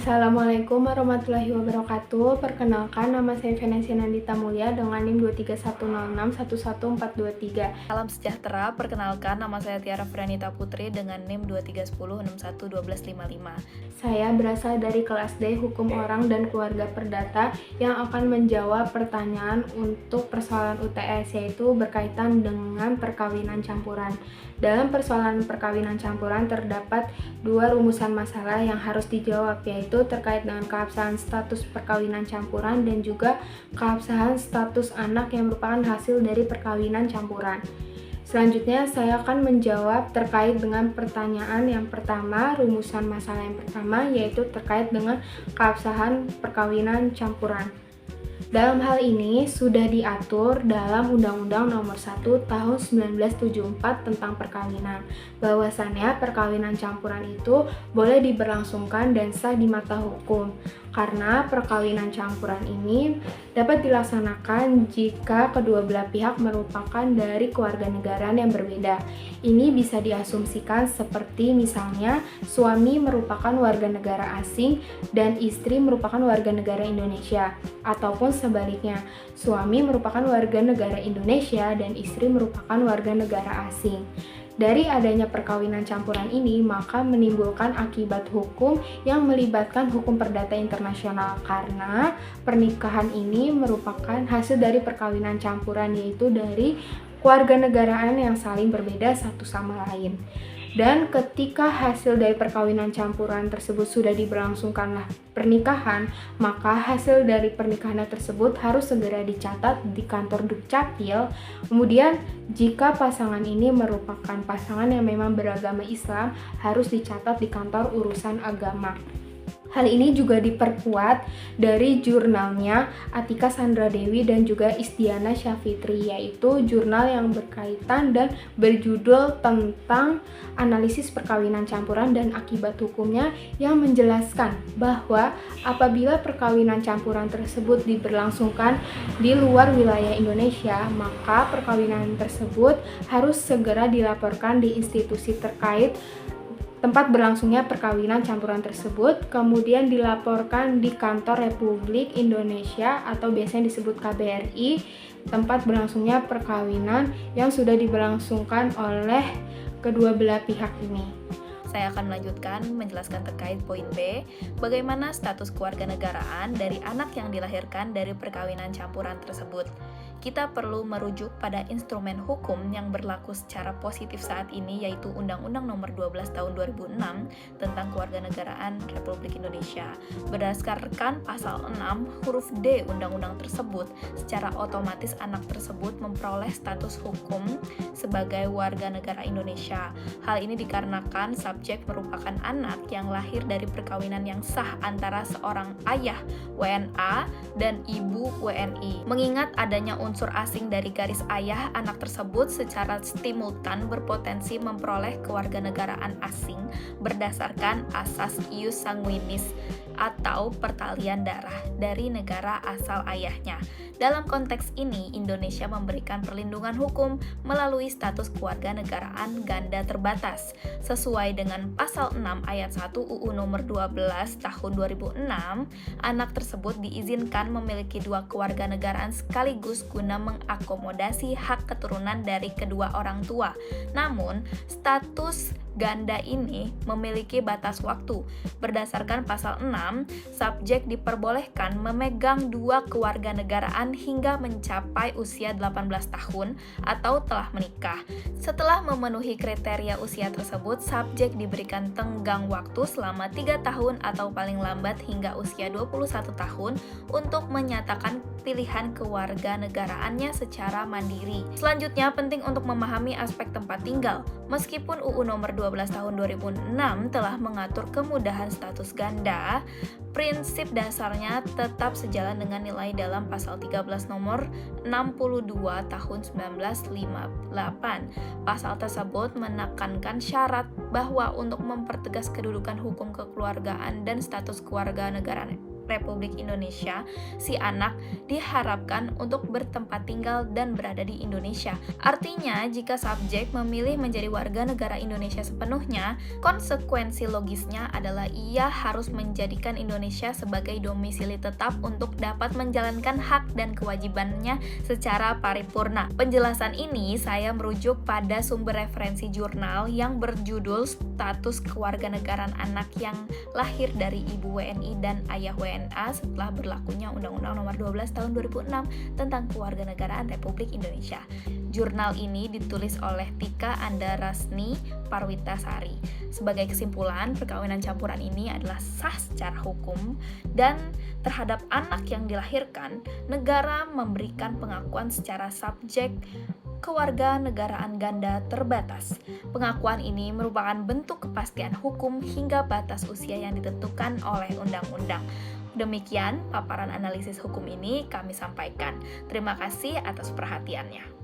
Assalamualaikum warahmatullahi wabarakatuh. Perkenalkan, nama saya Venesia Nandita Mulya dengan NIM 23106111423. Salam sejahtera, perkenalkan nama saya Tiara Franita Putri dengan NIM 2310611255. Saya berasal dari kelas D Hukum Orang dan Keluarga Perdata yang akan menjawab pertanyaan untuk persoalan UTS, yaitu berkaitan dengan perkawinan campuran. Dalam persoalan perkawinan campuran terdapat dua rumusan masalah yang harus dijawab, yaitu terkait dengan keabsahan status perkawinan campuran dan juga keabsahan status anak yang merupakan hasil dari perkawinan campuran. Selanjutnya saya akan menjawab terkait dengan pertanyaan yang pertama, rumusan masalah yang pertama, yaitu terkait dengan keabsahan perkawinan campuran. Dalam hal ini sudah diatur dalam Undang-Undang Nomor 1 Tahun 1974 tentang perkawinan, bahwasannya perkawinan campuran itu boleh diberlangsungkan dan sah di mata hukum, karena perkawinan campuran ini dapat dilaksanakan jika kedua belah pihak merupakan dari kewarganegaraan yang berbeda. Ini bisa diasumsikan seperti misalnya suami merupakan warga negara asing dan istri merupakan warga negara Indonesia, ataupun sebaliknya, suami merupakan warga negara Indonesia dan istri merupakan warga negara asing. Dari adanya perkawinan campuran ini, maka menimbulkan akibat hukum yang melibatkan hukum perdata internasional, karena pernikahan ini merupakan hasil dari perkawinan campuran, yaitu dari kewarganegaraan yang saling berbeda satu sama lain. Dan ketika hasil dari perkawinan campuran tersebut sudah diberlangsungkanlah pernikahan, maka hasil dari pernikahan tersebut harus segera dicatat di kantor Dukcapil. Kemudian jika pasangan ini merupakan pasangan yang memang beragama Islam, harus dicatat di kantor urusan agama. Hal ini juga diperkuat dari jurnalnya Atika Sandra Dewi dan juga Istiana Syafitri, yaitu jurnal yang berkaitan dan berjudul tentang analisis perkawinan campuran dan akibat hukumnya, yang menjelaskan bahwa apabila perkawinan campuran tersebut diberlangsungkan di luar wilayah Indonesia, maka perkawinan tersebut harus segera dilaporkan di institusi terkait tempat berlangsungnya perkawinan campuran tersebut, kemudian dilaporkan di Kantor Republik Indonesia atau biasanya disebut KBRI, tempat berlangsungnya perkawinan yang sudah diberlangsungkan oleh kedua belah pihak ini. Saya akan melanjutkan menjelaskan terkait poin B, bagaimana status kewarganegaraan dari anak yang dilahirkan dari perkawinan campuran tersebut. Kita perlu merujuk pada instrumen hukum yang berlaku secara positif saat ini, yaitu Undang-Undang Nomor 12 Tahun 2006 tentang Kewarganegaraan Republik Indonesia. Berdasarkan pasal 6 huruf D undang-undang tersebut, secara otomatis anak tersebut memperoleh status hukum sebagai warga negara Indonesia. Hal ini dikarenakan subjek merupakan anak yang lahir dari perkawinan yang sah antara seorang ayah WNA dan ibu WNI. Mengingat adanya unsur asing dari garis ayah, anak tersebut secara simultan berpotensi memperoleh kewarganegaraan asing berdasarkan asas ius sanguinis atau pertalian darah dari negara asal ayahnya. Dalam konteks ini, Indonesia memberikan perlindungan hukum melalui status kewarganegaraan ganda terbatas. Sesuai dengan pasal 6 ayat 1 UU nomor 12 tahun 2006, anak tersebut diizinkan memiliki dua kewarganegaraan sekaligus guna mengakomodasi hak keturunan dari kedua orang tua. Namun, status ganda ini memiliki batas waktu. Berdasarkan pasal 6, subjek diperbolehkan memegang dua kewarganegaraan hingga mencapai usia 18 tahun atau telah menikah. Setelah memenuhi kriteria usia tersebut, subjek diberikan tenggang waktu selama 3 tahun atau paling lambat hingga usia 21 tahun untuk menyatakan pilihan kewarganegaraannya secara mandiri. Selanjutnya, penting untuk memahami aspek tempat tinggal. Meskipun UU nomor 12 12 tahun 2006 telah mengatur kemudahan status ganda, prinsip dasarnya tetap sejalan dengan nilai dalam pasal 13 nomor 62 tahun 1958. Pasal tersebut menekankan syarat bahwa untuk mempertegas kedudukan hukum kekeluargaan dan status keluarga negaraan Republik Indonesia, si anak diharapkan untuk bertempat tinggal dan berada di Indonesia. Artinya, jika subjek memilih menjadi warga negara Indonesia sepenuhnya, konsekuensi logisnya adalah ia harus menjadikan Indonesia sebagai domisili tetap untuk dapat menjalankan hak dan kewajibannya secara paripurna. Penjelasan ini saya merujuk pada sumber referensi jurnal yang berjudul Status Kewarganegaraan Anak yang Lahir dari Ibu WNI dan Ayah WNI setelah berlakunya Undang-Undang Nomor 12 Tahun 2006 tentang Kewarganegaraan Republik Indonesia. Jurnal ini ditulis oleh Tika Andarasni Parwitasari. Sebagai kesimpulan, perkawinan campuran ini adalah sah secara hukum dan terhadap anak yang dilahirkan, negara memberikan pengakuan secara subjek kewarganegaraan ganda terbatas. Pengakuan ini merupakan bentuk kepastian hukum hingga batas usia yang ditentukan oleh undang-undang. Demikian paparan analisis hukum ini kami sampaikan. Terima kasih atas perhatiannya.